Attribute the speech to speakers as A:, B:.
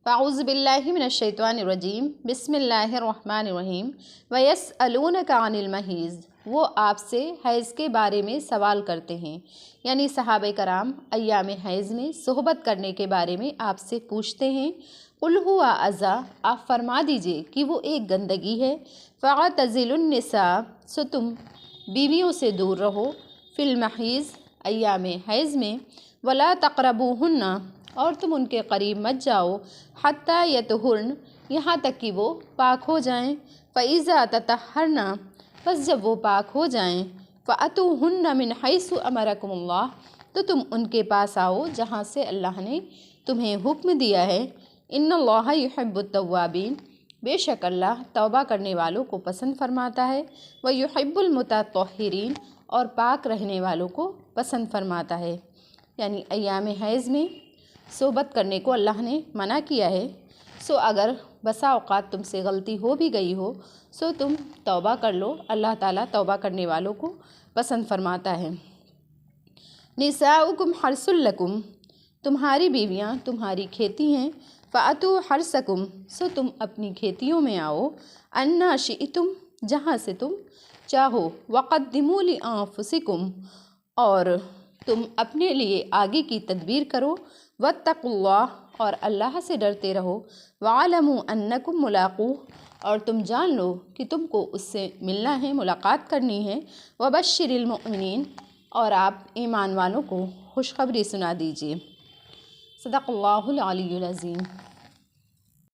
A: फ़ाऊज़ु बिल्लाहि मिनश्शैतानिर्रजीम बिस्मिल्लाहिर्रहमानिर्रहीम वयस्अलूनका अनिल महीज़। वो आपसे हैज़ के बारे में सवाल करते हैं, यानी सहाबे कराम अय्याम हैज़ में सोहबत करने के बारे में आपसे पूछते हैं। कुल हुआ अज़ा, आप फरमा दीजिए कि वो एक गंदगी है। फ़अतज़िलुन निसा, सो तुम बीवियों से दूर रहो। फ़िल महीज़, अय्याम हैज़ में। वला तक़रबूहुन्ना, और तुम उनके करीब मत जाओ। हत्ता यतहुर्न, यहाँ तक कि वो पाक हो जाएं। फ़इज़ा ततहरना, बस जब वो पाक हो जाएं। फ़अतूहुन्ना मिन हैसु अमरकुमुल्लाह, तो तुम उनके पास आओ जहाँ से अल्लाह ने तुम्हें हुक्म दिया है। इन्नल्लाह युहिब्बुत तव्वाबीन, बेशक अल्लाह तौबा करने वालों को पसंद फरमाता है। व युहिब्बुल मुतत्तहिरीन, और पाक रहने वालों को पसंद फरमाता है। यानी अय्याम हैज़ में सोहबत करने को अल्लाह ने मना किया है। सो अगर बसा औक़ात तुमसे गलती हो भी गई हो, सो तुम तौबा कर लो। अल्लाह ताला तौबा करने वालों को पसंद फरमाता है। निसाउकुम हर्सुल लकुम, तुम्हारी बीवियाँ तुम्हारी खेती हैं। फ़अतू हर्सकुम, सो तुम अपनी खेतियों में आओ। अन्ना शिअतुम, जहाँ से तुम चाहो। वक़द्दिमू लिअन्फुसिकुम, और तुम अपने लिए आगे की तदबीर करो। वत्तक़ुल्लाह, और अल्लाह से डरते रहो। वअलमू अन्नकुम मुलाक़ूह, और तुम जान लो कि तुमको उससे मिलना है, मुलाकात करनी है। वबश्शिरिल मुमिनीन, और आप ईमान वालों को खुशखबरी सुना दीजिए। सदक़ल्लाहुल अलीयुल अज़ीम।